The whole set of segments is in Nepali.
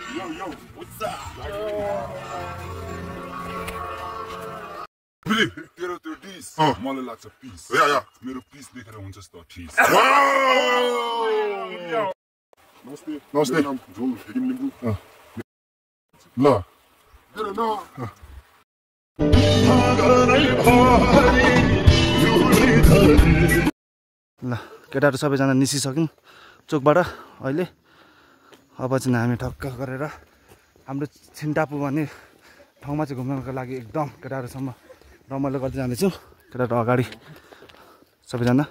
Yo, what's up? Billy, तेरो त्यो डिस मलाई लाग्छ पिस मेरो पिस देखेर हुन्छ जस्तो ठिस नमस्ते नमस्ते नाम झोल हेकिम लिम्बू ल हेर न ल केटाहरु सबैजना निस्किसक्यौं चोकबाट अहिले अब चाहिँ हामी ठक्क गरेर हाम्रो छिन्टापु भन्ने ठाउँमा चाहिँ घुम्नको लागि एकदम केटाहरुसम्म रमाइलो गर्दै जाँदैछौँ केटाहरु अगाडि सबैजना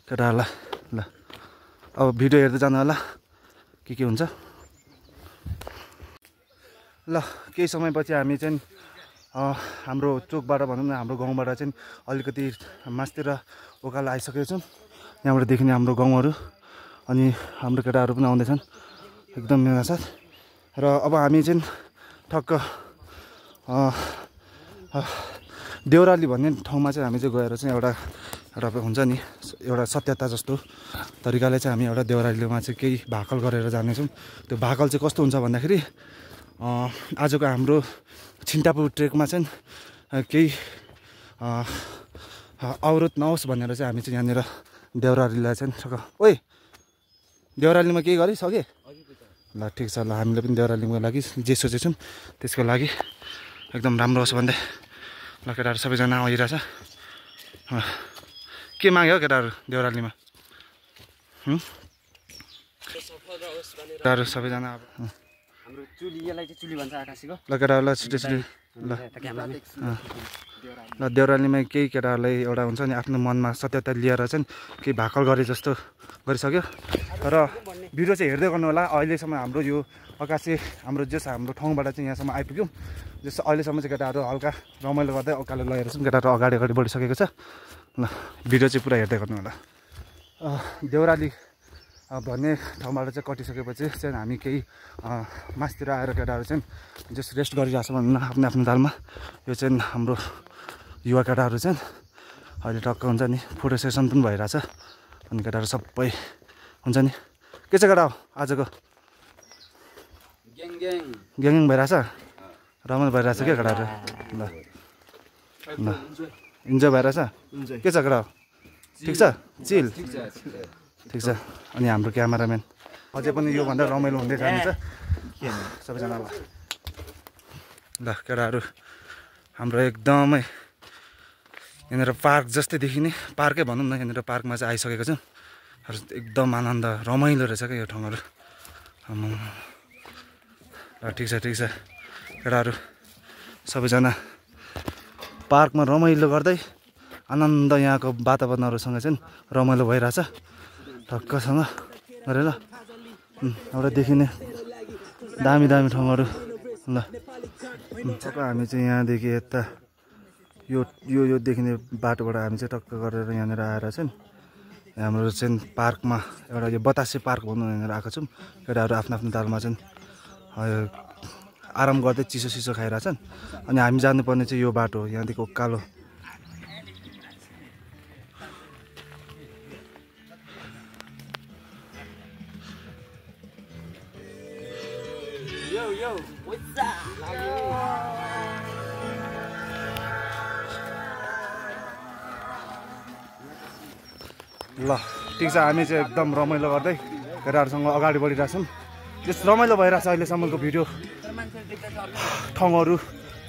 केटाहरुलाई ल अब भिडियो हेर्दै जानु होला के हुन्छ ल केही समयपछि हामी चाहिँ हाम्रो चोकबाट भनौँ न हाम्रो गाउँबाट चाहिँ अलिकति मास्तिर उकालो आइसकेको छौँ यहाँबाट देखिने हाम्रो गाउँहरू अनि हाम्रो केटाहरू पनि आउँदैछन् एकदम मेरा साथ र अब हामी चाहिँ ठक्क देउराली भन्ने ठाउँमा चाहिँ हामी चाहिँ गएर चाहिँ एउटा हुन्छ नि एउटा सत्यता जस्तो तरिकाले चाहिँ हामी एउटा देउरालीमा चाहिँ केही भाकल गरेर जानेछौँ त्यो भाकल चाहिँ कस्तो हुन्छ भन्दाखेरि आजको हाम्रो छिन्टापु ट्रेकमा चाहिँ केही अवरोध नहोस् भनेर चाहिँ हामी चाहिँ यहाँनिर देउरालीलाई चाहिँ ओइ देउरालीमा केही गरिसके ल ठिक छ ल हामीले पनि देउरालीको लागि जे सोचेछौँ त्यसको लागि एकदम राम्रो होस् भन्दै ल केटाहरू सबैजना आइरहेछ के माग्यो केटाहरू देउरालीमा केटाहरू सबैजना अब हाम्रो चुली यसलाई चाहिँ चुली भन्छ आकाशीको ल केटाहरूलाई छिटो छिटो ल देउरालीमा केही केटाहरूलाई एउटा हुन्छ नि आफ्नो मनमा सत्यता लिएर चाहिँ केही भाकल गरे जस्तो गरिसक्यो र भिडियो चाहिँ हेर्दै गर्नु होला अहिलेसम्म हाम्रो यो अकाशे हाम्रो हाम्रो ठाउँबाट चाहिँ यहाँसम्म आइपुग्यौँ जस्तो अहिलेसम्म चाहिँ केटाहरू हल्का रमाइलो गर्दै उकालो लगेर चाहिँ केटाहरू अगाडि बढिसकेको छ ल भिडियो चाहिँ पुरा हेर्दै गर्नु होला देउराली भन्ने ठाउँबाट चाहिँ कटिसकेपछि चाहिँ हामी केही मासतिर आएर केटाहरू चाहिँ जस्ट रेस्ट गरिरहेको छ भन्नु आफ्नो आफ्नो तालमा यो चाहिँ हाम्रो युवा केटाहरू चाहिँ अहिले टक्क हुन्छ नि फोटो सेसन पनि भइरहेछ अनि केटाहरू सबै हुन्छ नि के चाहिँ केटा हो आजको ग्याङ भइरहेछ रमाइलो भइरहेछ क्या केटाहरू ल ल इन्जोय भइरहेछ के छ केटा ठिक छ चिल ठिक छ अनि हाम्रो क्यामेराम्यान अझै पनि योभन्दा रमाइलो हुँदै जान्छ सबैजना ल केटाहरू हाम्रो एकदमै यहाँनिर पार्क जस्तै देखिने पार्कै भनौँ न यहाँनिर पार्कमा चाहिँ आइसकेको छौँ एकदम आनन्द रमाइलो रहेछ क्या यो ठाउँहरू ल ठिक छ केटाहरू सबैजना पार्कमा रमाइलो गर्दै आनन्द यहाँको वातावरणहरूसँग चाहिँ रमाइलो भइरहेछ ठक्कसँग गरेर एउटा देखिने दामी ठाउँहरू ल टक्क हामी चाहिँ यहाँदेखि यता यो देखिने बाटोबाट हामी चाहिँ टक्क गरेर यहाँनिर आएर चाहिँ हाम्रो चाहिँ पार्कमा एउटा यो बतासे पार्क भन्नु यहाँनिर आएको छौँ केटाहरू आफ्नो तालमा चाहिँ आराम गर्दै चिसो खाइरहेछन् अनि हामी जानुपर्ने चाहिँ यो बाटो हो यहाँदेखि उकालो ल ठिक छ हामी चाहिँ एकदम रमाइलो गर्दै केटाहरूसँग अगाडि बढिरहेछौँ जस रमाइलो भइरहेछ अहिलेसम्मको भिडियो ठाउँहरू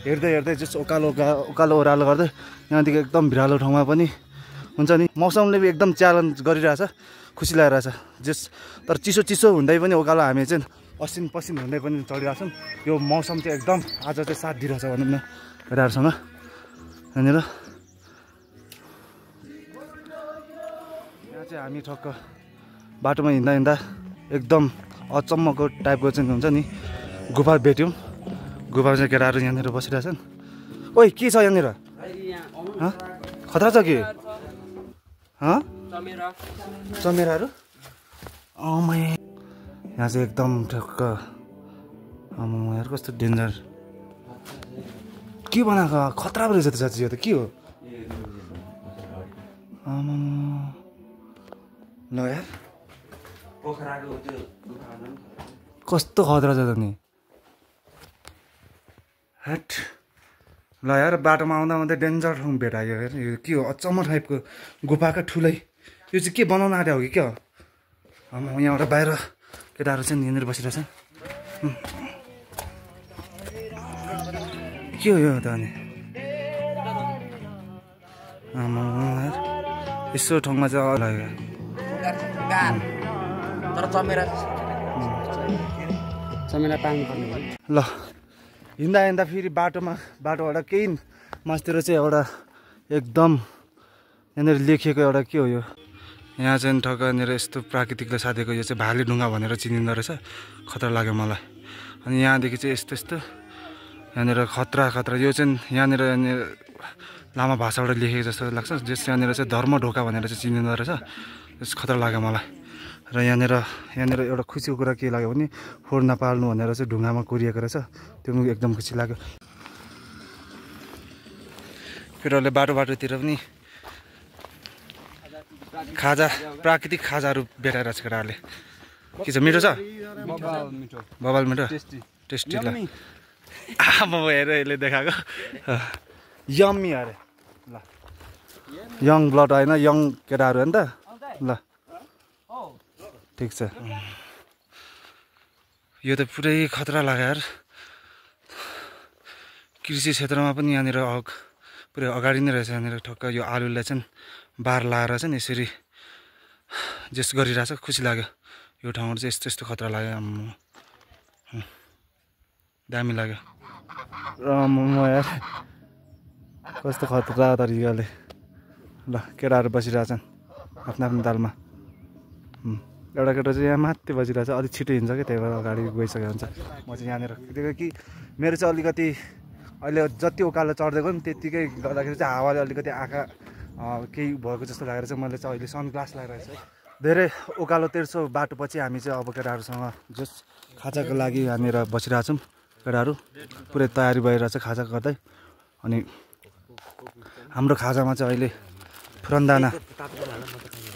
हेर्दै जस उकालो ओह्रालो गर्दै यहाँदेखि एकदम भिरालो ठाउँमा पनि हुन्छ नि मौसमले पनि एकदम च्यालेन्ज गरिरहेछ खुसी लागिरहेछ जस तर चिसो हुँदै पनि उकालो हामी चाहिँ असिन पसिन हुँदै पनि चढिरहेछौँ यो मौसम चाहिँ एकदम आज चाहिँ साथ दिइरहेछ भनौँ न केटाहरूसँग यहाँनिर चाहिँ हामी ठक्क बाटोमा हिँड्दा एकदम अचम्मको टाइपको चाहिँ हुन्छ नि गुफा भेट्यौँ गुफा चाहिँ केटाहरू यहाँनिर बसिरहेछन् ओइ के छ यहाँनिर खतरा छ के चमेराहरू यहाँ चाहिँ एकदम ठक्क यार कस्तो डेन्जर के बनाएको खतरा रहेछ त साँच्ची यो त के हो ल यार पोखराको त्यो गुफा भन्दा पनि कस्तो खतरा छ त नि हट ल यार बाटोमा आउँदा आउँदै डेन्जर ठाउँ भेटायो हेर यो के हो अचम्म टाइपको गुफाका ठुलै यो चाहिँ के बनाउन आँट्यो हो कि क्या हो यहाँबाट बाहिर केटाहरू चाहिँ यहाँनिर बसिरहेछ के हो यो त अनि यसो ठाउँमा चाहिँ लाग्यो तर चमेरा पानी पर्ने ल हिँड्दा हिँड्दा फेरि बाटोबाट केही मासतिर चाहिँ एउटा एकदम यहाँनिर लेखिएको एउटा के हो यो यहाँ चाहिँ ठक्क यहाँनिर यस्तो प्राकृतिकले साधेको यो चाहिँ भाले ढुङ्गा भनेर चिनिँदो रहेछ खतरा लाग्यो मलाई अनि यहाँदेखि चाहिँ यस्तो यस्तो यहाँनिर खतरा यो चाहिँ यहाँनिर लामा भाषाबाट लेखेको जस्तो लाग्छ जस यहाँनिर चाहिँ धर्म ढोका भनेर चाहिँ चिनिँदो रहेछ त्यस खतरा लाग्यो मलाई र यहाँनिर एउटा खुसीको कुरा के लाग्यो भने फोहोर नपाल्नु भनेर चाहिँ ढुङ्गामा कोरिएको रहेछ त्यो पनि एकदम खुसी लाग्यो केटाहरूले बाटोतिर पनि खाजा प्राकृतिक खाजाहरू भेटाइरहेको छ केटाहरूले के छ मिठो छ बबाल मिठो टेस्टी ल आमा हेर यसले देखाएको यम्मी अरे ल यङ ब्लड होइन यङ केटाहरू हो नि त ल ठिक छ यो त पुरै खतरा लाग्यो यार कृषि क्षेत्रमा पनि यहाँनिर पुरै अगाडि नै रहेछ यहाँनिर ठक्क यो आलुलाई चाहिँ बार लाएर चाहिँ यसरी जेस गरिरहेछ खुसी लाग्यो यो ठाउँहरू चाहिँ यस्तो खतरा लाग्यो दामी लाग्यो र यार कस्तो खतरा तरिकाले ल केटाहरू बसिरहेछन् आफ्नो तालमा एउटा केटा चाहिँ यहाँ माथि बसिरहेछ अलिक छिटो हिँड्छ कि त्यही भएर अगाडि गइसकेको हुन्छ म चाहिँ यहाँनिर त्यतिकै कि मेरो चाहिँ अलिकति अहिले जति उकालो चढ्दै गयो नि त्यत्तिकै गर्दाखेरि चाहिँ हावाले अलिकति आँखा केही भएको जस्तो लागेर चाहिँ मैले चाहिँ अहिले सनग्लास लगाइरहेको छु धेरै उकालो तेर्सो बाटोपछि हामी चाहिँ अब केटाहरूसँग जस खाजाको लागि यहाँनिर बसिरहेछौँ केटाहरू पुरै तयारी भइरहेछ खाजा गर्दै अनि हाम्रो खाजामा चाहिँ अहिले फुरन्दाना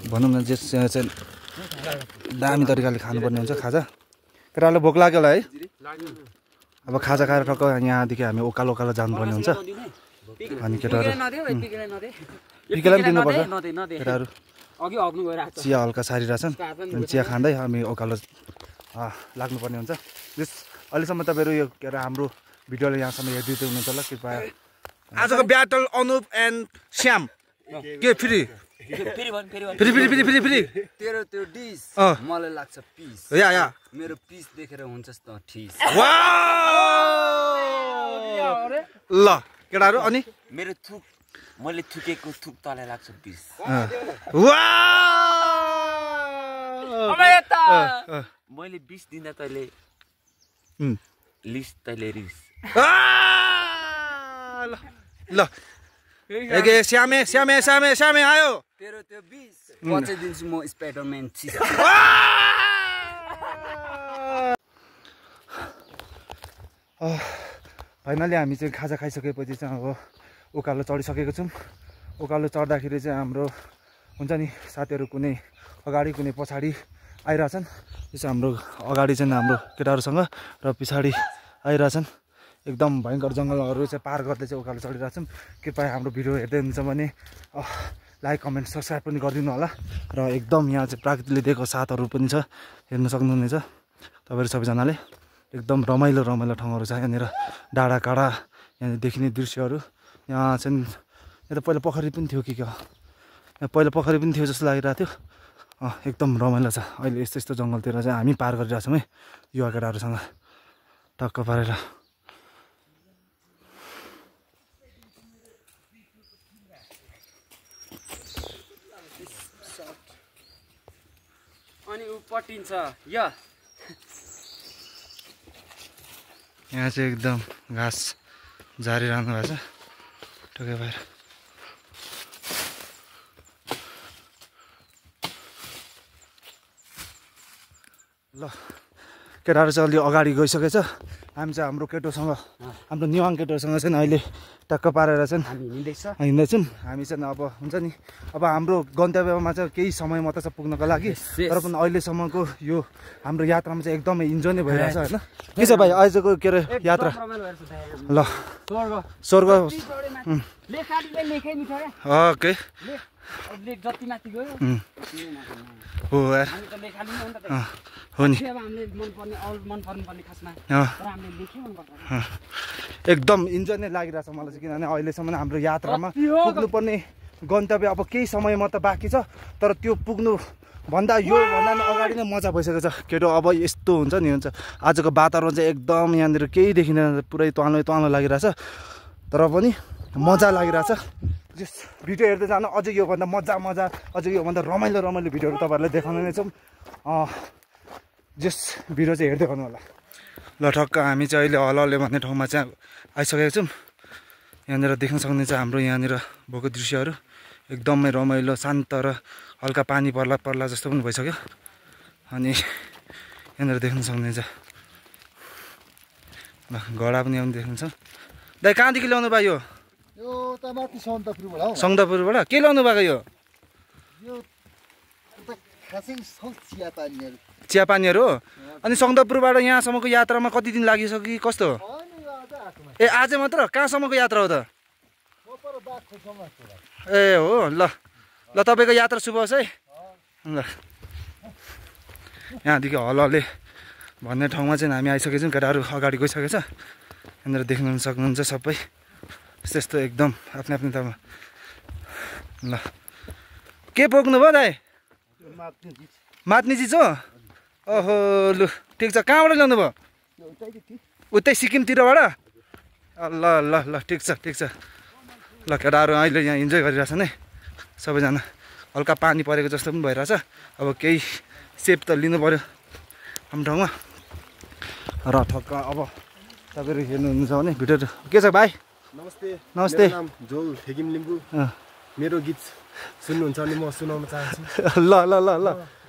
भनौँ न जस चाहिँ दामी तरिकाले खानुपर्ने हुन्छ खाजा केटाहरूलाई भोक लाग्यो होला है अब खाजा खाएर टक्क यहाँदेखि हामी उकालो जानुपर्ने हुन्छ अनि केटाहरू पिकेलाई पनि दिनुपर्छ केटाहरू चिया हल्का सारिरहेछन् अनि चिया खाँदै हामी उकालो लाग्नुपर्ने हुन्छ यस अहिलेसम्म तपाईँहरू यो के अरे हाम्रो भिडियोले यहाँसम्म हेरिदिँदै हुनुहुन्छ होला कृपया आजको ब्याटल अनुप एन्ड श्याम के फेरि तेरो त्यो डिस मलाई लाग्छ पिस या मेरो पिस देखेर हुन्छस् त ठिस ल केटाहरू अनि मेरो थुक मैले थुकेको थुक तलाई लाग्छ पिस मैले 20 दिँदा तैले लिस्ट तैले रिस ल एगे श्यामे आयो तेरो त्यो 20 पछि दिन्छु म स्पाइडरम्यान चिज फाइनली हामी चाहिँ खाजा खाइसकेपछि चाहिँ अब उकालो चढिसकेको छौँ उकालो चढ्दाखेरि चाहिँ हाम्रो हुन्छ नि साथीहरू कुनै अगाडि कुनै पछाडि आइरहेछन् यो चाहिँ हाम्रो अगाडि चाहिँ हाम्रो केटाहरूसँग र पछाडि आइरहेछन् एकदम भयङ्कर जङ्गलहरू चाहिँ पार गर्दै चाहिँ उकालो चढिरहेछौँ कृपया हाम्रो भिडियो हेर्दै हुनुहुन्छ भने लाइक कमेन्ट सब्सक्राइब पनि गरिदिनु होला र एकदम यहाँ चाहिँ प्राकृतिकले दिएको साथहरू पनि छ हेर्न सक्नुहुनेछ तपाईँहरू सबैजनाले एकदम रमाइलो ठाउँहरू छ यहाँनिर डाँडा काँडा यहाँ देखिने दृश्यहरू यहाँ चाहिँ यहाँ त पहिला पोखरी पनि थियो कि क्या यहाँ पहिला पोखरी पनि थियो जस्तो लागिरहेको थियो एकदम रमाइलो छ अहिले यस्तो जङ्गलतिर चाहिँ हामी पार गरिरहेछौँ है युवा केटाहरूसँग टक्क पारेर अनि उ पटिन्छ यहाँ चाहिँ एकदम घाँस झारिरहनु भएको छ टक्कै भएर ल केटाहरू चाहिँ अलि अगाडि गइसकेछ हामी चाहिँ हाम्रो केटोसँग हाम्रो निवाङ केटोसँग चाहिँ अहिले टक्क पारेर चाहिँ हिँड्दैछौँ हामी चाहिँ अब हुन्छ नि अब हाम्रो गन्तव्यमा चाहिँ केही समय मात्र छ पुग्नको लागि तर पनि अहिलेसम्मको यो हाम्रो यात्रामा चाहिँ एकदमै इन्जोय नै भइरहेछ होइन के छ भाइ आजको के अरे यात्रा ल स्वर्ग ओके हो यार हो नि एकदम इन्जोय नै लागिरहेछ मलाई चाहिँ किनभने अहिलेसम्म हाम्रो यात्रामा पुग्नुपर्ने गन्तव्य अब केही समय मात्र बाँकी छ तर त्यो पुग्नु भन्दा योभन्दा नि अगाडि नै मजा भइसकेको छ केटो अब यस्तो हुन्छ नि हुन्छ आजको वातावरण चाहिँ एकदम यहाँनिर केही देखिँदैन पुरै त्वानो लागिरहेछ तर पनि मजा लागिरहेछ जस भिडियो हेर्दै जानु अझै योभन्दा मजा अझै योभन्दा रमाइलो भिडियोहरू तपाईँहरूलाई देखाउने नै छौँ जस भिडियो चाहिँ हेर्दै गर्नु होला ल ठक्क हामी चाहिँ अहिले हलहले भन्ने ठाउँमा चाहिँ आइसकेको छौँ यहाँनिर देख्न सक्नुहुन्छ हाम्रो यहाँनिर भएको दृश्यहरू एकदमै रमाइलो शान्त र हल्का पानी पर्ला जस्तो पनि भइसक्यो अनि यहाँनिर देख्न सक्नुहुन्छ ल घोडा पनि आउनु देख्नुहुन्छ दाइ कहाँदेखि ल्याउनु भयो यो त माथि सन्दकपुरबाट हो सन्दकपुरबाट के ल्याउनु भएको यो खासै चियापानीहरू चियापानीहरू हो अनि सन्दकपुरबाट यहाँसम्मको यात्रामा कति दिन लागिसक्यो कि कस्तो ए आज मात्र कहाँसम्मको यात्रा हो त ए हो ल तपाईँको यात्रा शुभ होस् है ल यहाँदेखि हलहले भन्ने ठाउँमा चाहिँ हामी आइसकेको छौँ केटाहरू अगाडि गइसकेको छ यहाँनिर देख्नु सक्नुहुन्छ सबै यस्तो एकदम आफ्नो ठाउँमा ल के पोख्नु भयो दाइ मात्ने चिज हो ओहो लु ठिक छ कहाँबाट ल्याउनु भयो उतै सिक्किमतिरबाट ल ल ल ठिक छ ल केटाहरू अहिले यहाँ इन्जोय गरिरहेछन् है सबैजना हल्का पानी परेको जस्तो पनि भइरहेछ अब केही सेप त लिनु पऱ्यो हाम्रो ठाउँमा र ठक्क अब तपाईँहरू हेर्नुहुन्छ भने भिडियो के छ भाइ नमस्ते नाम झोल थेगिम लिम्बू मेरो गीत सुन्नुहुन्छ भने म सुनाउन चाहन्छु ल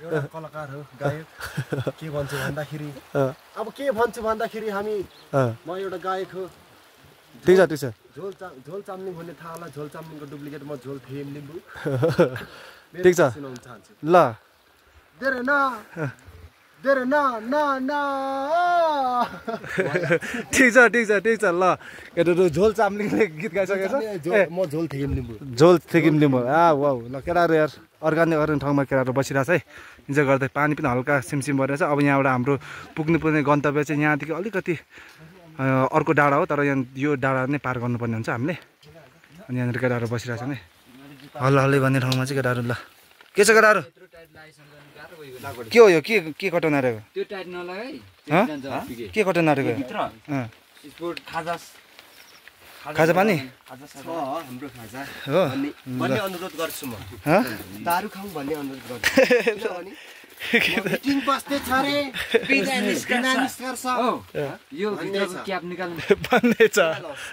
एउटा कलाकार हो गायक के भन्छु भन्दाखेरि अब के भन्छु भन्दाखेरि म एउटा गायक हो ठिक छ झोल चामलिङ भन्ने थाहा होला झोल चामलिङको डुप्लिकेट म झोल थेगिम लिम्बू ठिक छ सुनाउन चाहन्छु ल ठिक छ ल केटाहरू झोल चामलिङले गीत गाइसकेको छ म झोल थेगिम लिम्बू वाउ ल केटाहरू यार अर्ग्यानिक ठाउँमा केटाहरू बसिरहेछ है इन्जोय गर्दै पानी पनि हल्का सिमसिम भइरहेछ अब यहाँबाट हाम्रो पुग्नुपर्ने गन्तव्य चाहिँ यहाँदेखि अलिकति अर्को डाँडा हो तर यहाँ यो डाँडा नै पार गर्नुपर्ने हुन्छ हामीले अनि यहाँनिर केटाहरू बसिरहेछ नि हल्लै भन्ने ठाउँमा चाहिँ केटाहरू ल के छ केटाहरू के हो यो के कटन आएको त्यो टाइट नलगाई के कटन आएको स्पोर्ट खाजा पानी हाम्रो खाजा हो भन्ने अनुरोध गर्छु म दारु खाऊ भन्ने अनुरोध गर्छु मिटिङ बस्दै छ रे बिना निष्कर्ष यो भित्रको क्याप निकाल्नु भन्ने छ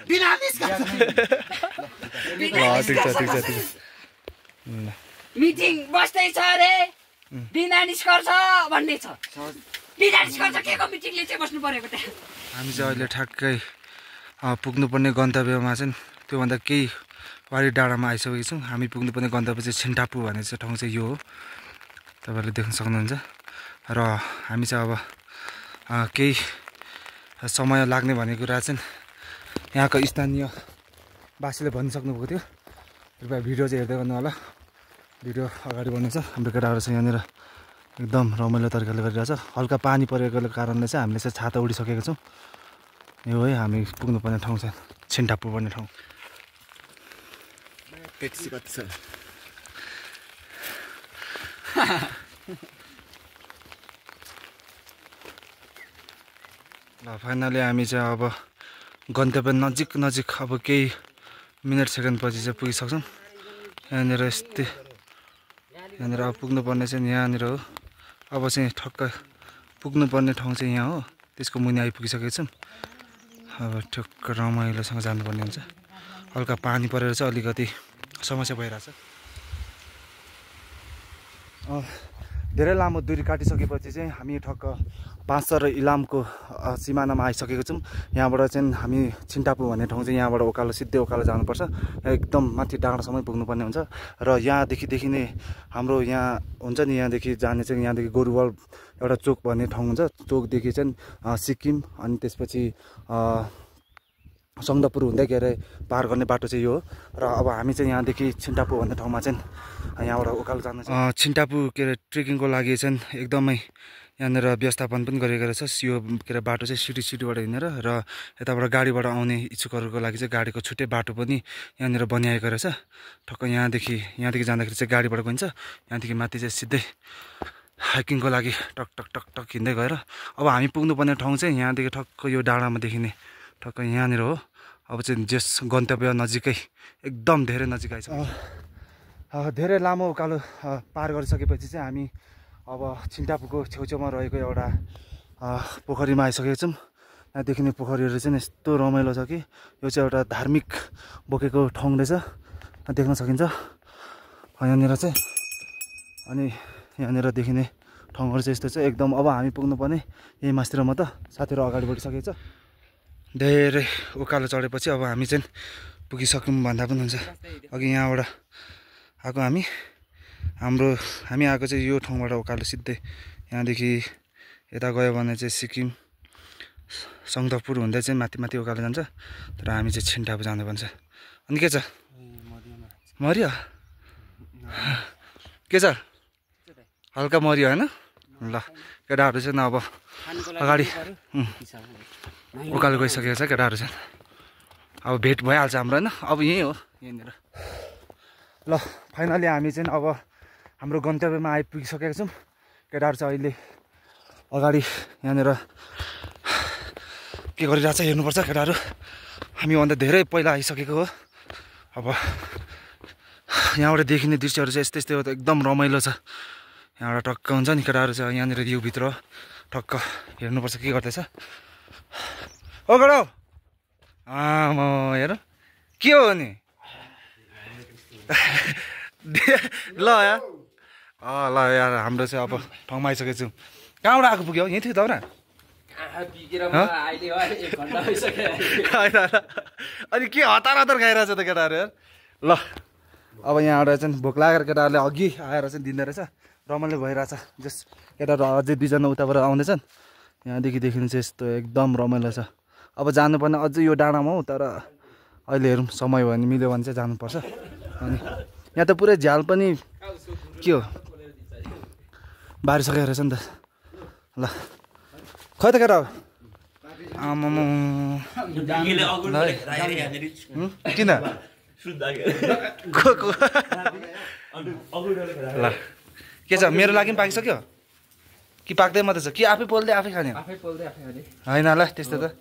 बिना निष्कर्ष ठिक छ मिटिङ बस्दै छ रे बिना निष्कर्ष भन्ने छ बिना निष्कर्ष के को मिटिङले चाहिँ बस्नु परेको त हामी चाहिँ अहिले ठ्याक्कै पुग्नुपर्ने गन्तव्यमा चाहिँ त्योभन्दा केही वारी डाँडामा आइसकेको छौँ हामी पुग्नुपर्ने गन्तव्य चाहिँ छिन्टापु भन्ने चाहिँ ठाउँ चाहिँ यो हो तपाईँहरूले देख्न सक्नुहुन्छ र हामी चाहिँ अब केही समय लाग्ने भन्ने कुरा चाहिँ यहाँको स्थानीय वासीले भनिसक्नुभएको थियो कृपया भिडियो चाहिँ हेर्दै गर्नु होला भिडियो अगाडि बढ्नेछ हाम्रो केटाहरू चाहिँ यहाँनिर एकदम रमाइलो तरिकाले गरिरहेछ हल्का पानी परेको कारणले चाहिँ हामीले चाहिँ छाता उडिसकेको छौँ यो है हामी पुग्नुपर्ने ठाउँ चाहिँ छिन्टापु भन्ने ठाउँ ल फाइनली हामी चाहिँ अब गन्तव्य नजिक अब केही मिनट सेकेन्डपछि चाहिँ पुगिसक्छौँ यहाँनिर यस्तै यहाँनिर अब पुग्नुपर्ने चाहिँ यहाँनिर हो अब चाहिँ ठक्क पुग्नुपर्ने ठाउँ चाहिँ यहाँ हो त्यसको मुनि आइपुगिसकेको छौँ अब ठक्क रमाइलोसँग जानुपर्ने हुन्छ हल्का पानी परेर चाहिँ अलिकति समस्या भइरहेछ धेरै लामो दूरी काटिसकेपछि चाहिँ हामी ठक्क पाँचसर र इलामको सिमानामा आइसकेको छौँ। यहाँबाट चाहिँ हामी छिन्टापु भन्ने ठाउँ चाहिँ यहाँबाट उकालो सिधै उकालो जानुपर्छ। एकदम माथि डाँडासम्म पुग्नुपर्ने हुन्छ र यहाँदेखि नै हाम्रो यहाँ हुन्छ नि, यहाँदेखि जाने चाहिँ यहाँदेखि गोरुवाल एउटा चोक भन्ने ठाउँ हुन्छ। चोकदेखि चाहिँ सिक्किम अनि त्यसपछि सङ्गदपुर हुँदै गएर पार गर्ने बाटो चाहिँ यो हो। र अब हामी चाहिँ यहाँदेखि छिन्टापु भन्ने ठाउँमा चाहिँ यहाँबाट उकालो जानु छिन्टापु के अरे ट्रेकिङको लागि चाहिँ एकदमै यहाँनिर व्यवस्थापन पनि गरेको रहेछ। यो के अरे बाटो चाहिँ सिटीबाट हिँडेर र यताबाट गाडीबाट आउने इच्छुकहरूको लागि चाहिँ गाडीको छुट्टै बाटो पनि यहाँनिर बनाएको रहेछ। ठक्क यहाँदेखि जाँदाखेरि चाहिँ गाडीबाट गइन्छ। यहाँदेखि माथि चाहिँ सिधै हाइकिङको लागि टक टक टक टक हिँड्दै गएर अब हामी पुग्नुपर्ने ठाउँ चाहिँ यहाँदेखि ठक्क यो डाँडामा देखिने ठक्क यहाँनिर हो। अब चाहिँ जस गन्तव्य नजिकै एकदम धेरै नजिक आइसक्यो। धेरै लामो उकालो पार गरिसकेपछि चाहिँ हामी अब छिन्टापुको छेउछेउमा रहेको एउटा पोखरीमा आइसकेको छौँ। यहाँ देखिने पोखरीहरू चाहिँ यस्तो रमाइलो छ कि यो चाहिँ एउटा धार्मिक बोकेको ठाउँ रहेछ, देख्न सकिन्छ यहाँनिर चाहिँ। अनि यहाँनिर देखिने ठाउँहरू चाहिँ यस्तो छ एकदम। अब हामी पुग्नुपर्ने यही मास्तिरमा त साथीहरू अगाडि बढिसकेको छ। धेरै उकालो चढेपछि अब हामी चाहिँ पुगिसक्यौँ भन्दा पनि हुन्छ। अघि यहाँबाट आएको हामी आएको चाहिँ यो ठाउँबाट उकालो सिधै यहाँदेखि यता गयो भने चाहिँ सिक्किम सङ्गदपुर हुँदै चाहिँ माथि उकालो जान्छ। तर हामी चाहिँ छिन्टापु जानुपर्छ। अनि के छ मरियो के छ हल्का मरियो होइन? ल केटाहरू चाहिँ अब अगाडि उकालो गइसकेको छ केटाहरू चाहिँ। अब भेट भइहाल्छ हाम्रो होइन? अब यहीँ हो यहाँनिर। ल फाइनली हामी चाहिँ अब हाम्रो गन्तव्यमा आइपुगिसकेका छौँ। केटाहरू चाहिँ अहिले अगाडि यहाँनिर के गरिरहेको छ हेर्नुपर्छ केटाहरू। हामीभन्दा धेरै पहिला आइसकेको हो। अब यहाँबाट देखिने दृश्यहरू चाहिँ यस्तै हो, एकदम रमाइलो छ। यहाँबाट टक्क हुन्छ नि केटाहरू चाहिँ यहाँनिर योभित्र टक्क हेर्नुपर्छ के गर्दैछ। ओ केटा म हेर के हो नि ल यार ल यार हाम्रो चाहिँ अब ठाउँमा आइसकेको छौँ। कहाँबाट आएको पुग्यो? यहीँ थियो त अनि के हतार खाइरहेछ त केटाहरू यार। ल अब यहाँबाट चाहिँ भोक लागेर केटाहरूले अघि आएर चाहिँ दिँदो रहेछ, रमाइलो भइरहेछ। जस केटाहरू अझै दुईजना उताबाट आउँदैछन्। यहाँदेखि देखिनु चाहिँ यस्तो एकदम रमाइलो छ। अब जानुपर्ने अझै यो डाँडामा हो, तर अहिले हेरौँ समय भयो भने मिल्यो भने चाहिँ जानुपर्छ। अनि यहाँ त पुरै झ्याल पनि के हो बारिसकेको रहेछ नि त। ल खै त केटा हो आमामा किन ल के छ मेरो लागि पनि पाकिसक्यो कि पाक्दै मात्रै छ कि आफै पोल्दै आफै खाने होइन? ल त्यस्तो त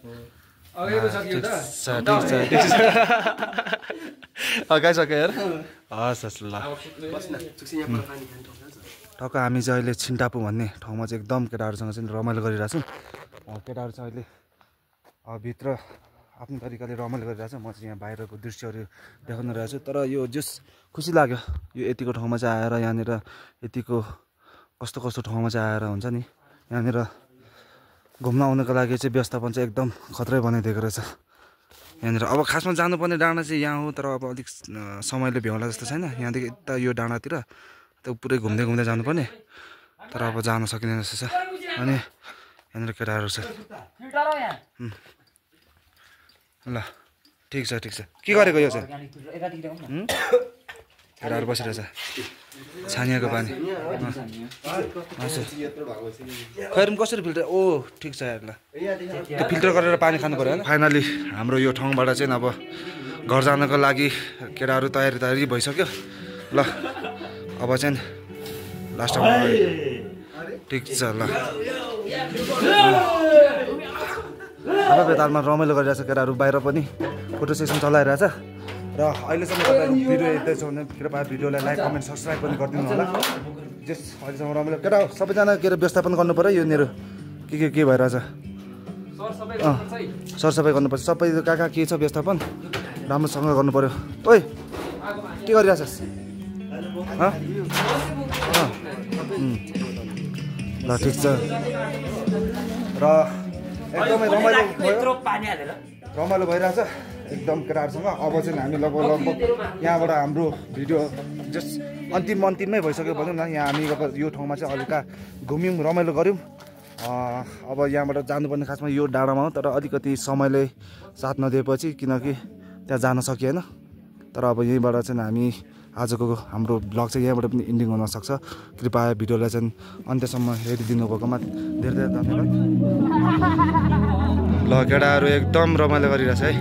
अगाइसक्यो यार। हस् हस् ल टक्क हामी चाहिँ अहिले छिन्टापु भन्ने ठाउँमा चाहिँ एकदम केटाहरूसँग चाहिँ रमाइलो गरिरहेछौँ। केटाहरू चाहिँ अहिले भित्र आफ्नो तरिकाले रमाइलो गरिरहेछ। म चाहिँ यहाँ बाहिरको दृश्यहरू देखाउन रहेको छु। तर यो जस खुसी लाग्यो यो यतिको ठाउँमा चाहिँ आएर, यहाँनिर यतिको कस्तो ठाउँमा चाहिँ आएर हुन्छ नि, यहाँनिर घुम्न आउनको लागि चाहिँ व्यवस्थापन चाहिँ एकदम खत्रै बनाइदिएको रहेछ यहाँनिर। अब खासमा जानुपर्ने डाँडा चाहिँ यहाँ हो, तर अब अलिक समयले भ्याउला जस्तो छैन। यहाँदेखि यता यो डाँडातिर त पुरै घुम्दै जानुपर्ने, तर अब जान सकिँदैन जस्तो छ। अनि यहाँनिर केटाहरू छ। ल ठिक छ के गरेको यो चाहिँ? केटाहरू बसिरहेछ छानिएको पानी खैर कसरी फिल्टर? ओ ठिक छ यार। ल त्यो फिल्टर गरेर पानी खानु पऱ्यो होइन? फाइनली हाम्रो यो ठाउँबाट चाहिँ अब घर जानको लागि केटाहरू तयारी भइसक्यो। ल अब चाहिँ लास्टमा ठिक छ। ल अब बेतालमा रमाइलो गरिरहेछ केटाहरू, बाहिर पनि फोटो सेसन चलाइरहेछ। र अहिलेसम्म तपाईँहरू भिडियो हेर्दैछ भने कृपया भिडियोलाई लाइक कमेन्ट सब्सक्राइब पनि गरिदिनु होला। जस अहिलेसम्म रमाइलो केटा सबैजना के अरे व्यवस्थापन गर्नु पऱ्यो यहाँनिर के भइरहेछ सरसफाइ गर्नुपर्छ। सबै कहाँ के छ व्यवस्थापन राम्रोसँग गर्नु पऱ्यो। ओइ के गरिरहेछस्? ल ठिक छ र एकदमै रमाइलो भयो पानी हालेर रमाइलो भइरहेछ एकदम केटाहरूसँग अब चाहिँ हामी लगभग यहाँबाट हाम्रो भिडियो जस्ट अन्तिममै भइसक्यो भनौँ न यहाँ हामी अब यो ठाउँमा चाहिँ हल्का घुम्यौँ रमाइलो गऱ्यौँ अब यहाँबाट जानुपर्ने खासमा यो डाँडामा हो तर अलिकति समयले साथ नदिएपछि किनकि त्यहाँ जान सकिएन तर अब यहीँबाट चाहिँ हामी आजको हाम्रो ब्लग चाहिँ यहाँबाट पनि इन्डिङ हुनसक्छ कृपया भिडियोलाई चाहिँ अन्त्यसम्म हेरिदिनु भएकोमा धेरै धेरै धन्यवाद ल केटाहरू एकदम रमाइलो गरिरहेछ है